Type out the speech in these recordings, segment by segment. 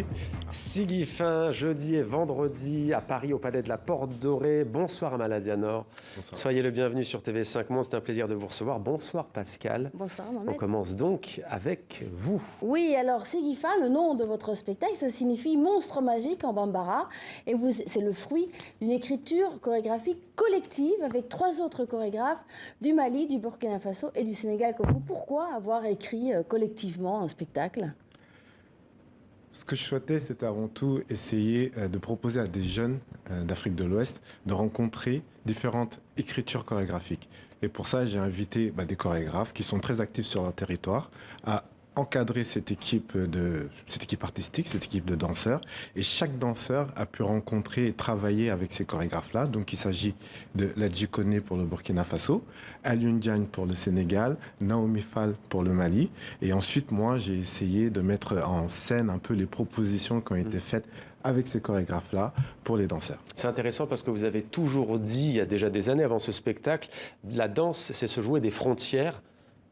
Merci. Siggy Fin, jeudi et vendredi à Paris au Palais de la Porte Dorée. Bonsoir Amala Dianor. Bonsoir. Soyez le bienvenu sur TV5 Monde, c'est un plaisir de vous recevoir. Bonsoir Pascal. Bonsoir On Mohamed. commence donc avec vous. Oui, alors Siggy Fin, le nom de votre spectacle, ça signifie monstre magique en bambara. Et c'est le fruit d'une écriture chorégraphique collective avec 3 autres chorégraphes du Mali, du Burkina Faso et du Sénégal comme vous. Pourquoi avoir écrit collectivement un spectacle ? Ce que je souhaitais, c'était avant tout essayer de proposer à des jeunes d'Afrique de l'Ouest de rencontrer différentes écritures chorégraphiques. Et pour ça, j'ai invité des chorégraphes qui sont très actifs sur leur territoire à encadrer cette équipe artistique, cette équipe de danseurs. Et chaque danseur a pu rencontrer et travailler avec ces chorégraphes-là. Donc il s'agit de Ladji Koné pour le Burkina Faso, Alioune Diagne pour le Sénégal, Naomi Fall pour le Mali. Et ensuite, moi, j'ai essayé de mettre en scène un peu les propositions qui ont été faites avec ces chorégraphes-là pour les danseurs. C'est intéressant parce que vous avez toujours dit, il y a déjà des années avant ce spectacle, la danse, c'est se jouer des frontières.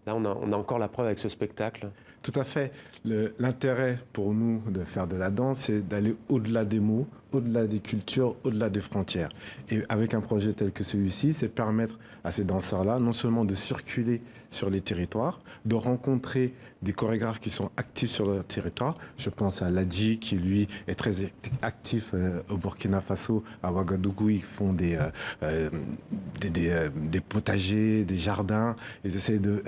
Là, on a encore la preuve avec ce spectacle. Tout à fait. L'intérêt pour nous de faire de la danse, c'est d'aller au-delà des mots, au-delà des cultures, au-delà des frontières. Et avec un projet tel que celui-ci, c'est permettre à ces danseurs-là non seulement de circuler sur les territoires, de rencontrer des chorégraphes qui sont actifs sur leur territoire. Je pense à Ladji, qui lui est très actif au Burkina Faso, à Ouagadougou. Ils font des potagers, des jardins. Ils essayent de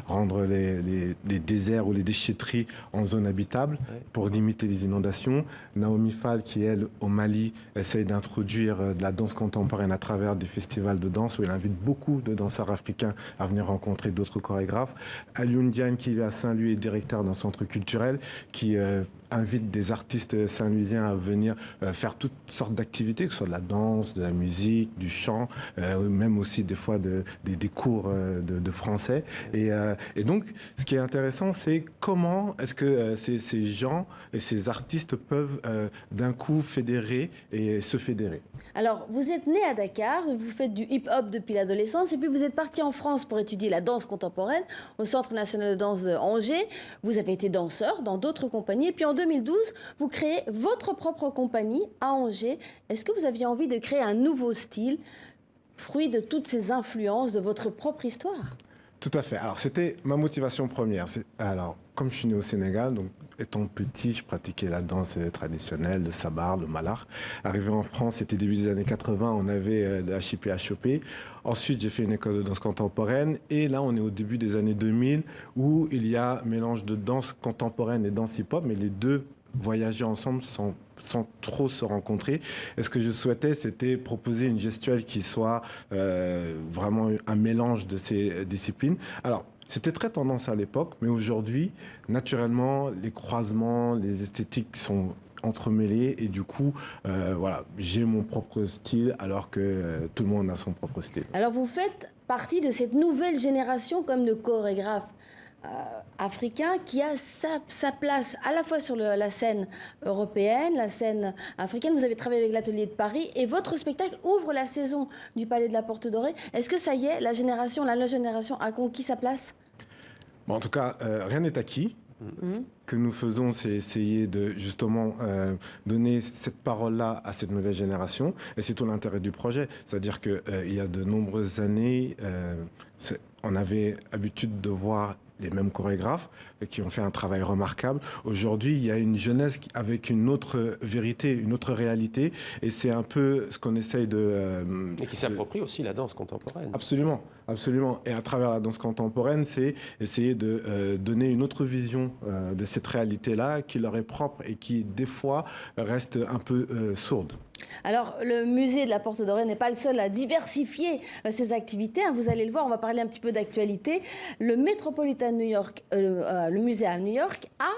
rendre les déserts ou les déchetteries en zone habitable pour limiter les inondations. Naomi Fall, qui elle, au Mali, essaye d'introduire de la danse contemporaine à travers des festivals de danse où elle invite beaucoup de danseurs africains à venir rencontrer d'autres chorégraphes. Alioune Diagne, qui est à Saint-Louis, est directeur d'un centre culturel, qui invite des artistes saint-louisiens à venir faire toutes sortes d'activités, que ce soit de la danse, de la musique, du chant, même aussi des fois des cours de français. Et donc, ce qui est intéressant, c'est comment est-ce que ces gens et ces artistes peuvent d'un coup fédérer et se fédérer. Alors, vous êtes né à Dakar, vous faites du hip-hop depuis l'adolescence, et puis vous êtes parti en France pour étudier la danse contemporaine au Centre national de danse de Angers. Vous avez été danseur dans d'autres compagnies, et puis en 2012, vous créez votre propre compagnie à Angers. Est-ce que vous aviez envie de créer un nouveau style, fruit de toutes ces influences de votre propre histoire ? Tout à fait. Alors, c'était ma motivation première. Alors, comme je suis né au Sénégal, donc étant petit, je pratiquais la danse traditionnelle, le sabar, le malakh. Arrivé en France, c'était début des années 80, on avait le HIP à choper. Ensuite, j'ai fait une école de danse contemporaine. Et là, on est au début des années 2000, où il y a un mélange de danse contemporaine et danse hip-hop, mais les deux voyager ensemble sans trop se rencontrer. Et ce que je souhaitais, c'était proposer une gestuelle qui soit vraiment un mélange de ces disciplines. Alors, c'était très tendance à l'époque, mais aujourd'hui, naturellement, les croisements, les esthétiques sont entremêlés et du coup, voilà, j'ai mon propre style alors que tout le monde a son propre style. Alors, vous faites partie de cette nouvelle génération comme de chorégraphes africain qui a sa place à la fois sur la scène européenne, la scène africaine. Vous avez travaillé avec l'Atelier de Paris et votre spectacle ouvre la saison du Palais de la Porte Dorée. Est-ce que ça y est, la nouvelle génération a conquis sa place ? Bon, en tout cas, rien n'est acquis. Ce que nous faisons, c'est essayer de justement donner cette parole-là à cette nouvelle génération. Et c'est tout l'intérêt du projet. C'est-à-dire qu'il y a de nombreuses années, on avait l'habitude de voir les mêmes chorégraphes qui ont fait un travail remarquable. Aujourd'hui, il y a une jeunesse avec une autre vérité, une autre réalité. Et c'est un peu ce qu'on essaye de... Et qui s'approprie aussi la danse contemporaine. Absolument, absolument. Et à travers la danse contemporaine, c'est essayer de donner une autre vision de cette réalité-là qui leur est propre et qui, des fois, reste un peu sourde. Alors, le musée de la Porte Dorée n'est pas le seul à diversifier ses activités. Vous allez le voir, on va parler un petit peu d'actualité. Le Metropolitan New York, le musée à New York, a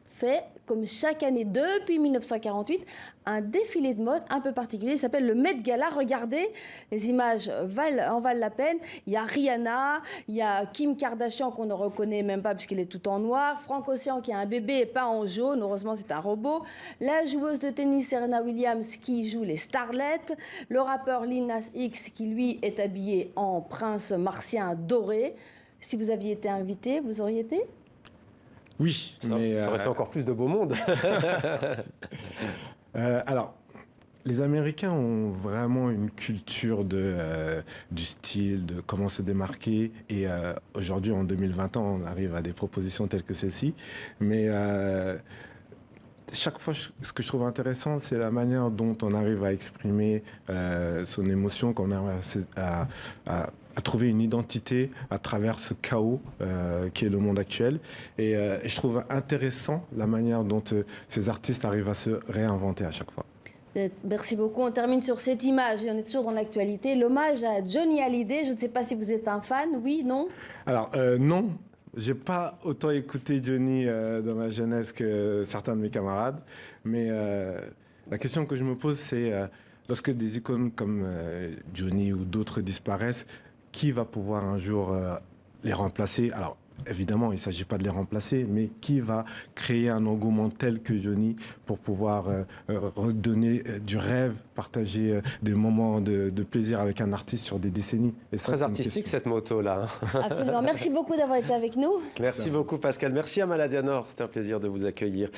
fait, comme chaque année depuis 1948, un défilé de mode un peu particulier. Il s'appelle le Met Gala. Regardez, les images en valent la peine. Il y a Rihanna, il y a Kim Kardashian qu'on ne reconnaît même pas puisqu'elle est tout en noir, Franck Ocean qui a un bébé et pas en jaune, heureusement c'est un robot, la joueuse de tennis Serena Williams qui joue les starlettes, le rappeur Lil Nas X qui lui est habillé en prince martien doré. Si vous aviez été invité, vous auriez été ? Oui, Ça, mais ça aurait fait encore plus de beau monde. alors, les Américains ont vraiment une culture du style, de comment se démarquer. Et aujourd'hui, en 2020, on arrive à des propositions telles que celle-ci. Mais chaque fois, ce que je trouve intéressant, c'est la manière dont on arrive à exprimer son émotion, qu'on arrive à trouver une identité à travers ce chaos qui est le monde actuel. Et je trouve intéressant la manière dont ces artistes arrivent à se réinventer à chaque fois. Merci beaucoup. On termine sur cette image et on est toujours dans l'actualité. L'hommage à Johnny Hallyday. Je ne sais pas si vous êtes un fan. Oui, non? Alors, non. J'ai pas autant écouté Johnny dans ma jeunesse que certains de mes camarades, mais la question que je me pose, c'est lorsque des icônes comme Johnny ou d'autres disparaissent, qui va pouvoir un jour les remplacer? Alors, évidemment, il ne s'agit pas de les remplacer, mais qui va créer un engouement tel que Johnny pour pouvoir redonner du rêve, partager des moments de plaisir avec un artiste sur des décennies. Et ça, Très c'est une artistique question. cette moto-là. Absolument. Merci beaucoup d'avoir été avec nous. Merci beaucoup Pascal. Merci à Maladianor. C'était un plaisir de vous accueillir.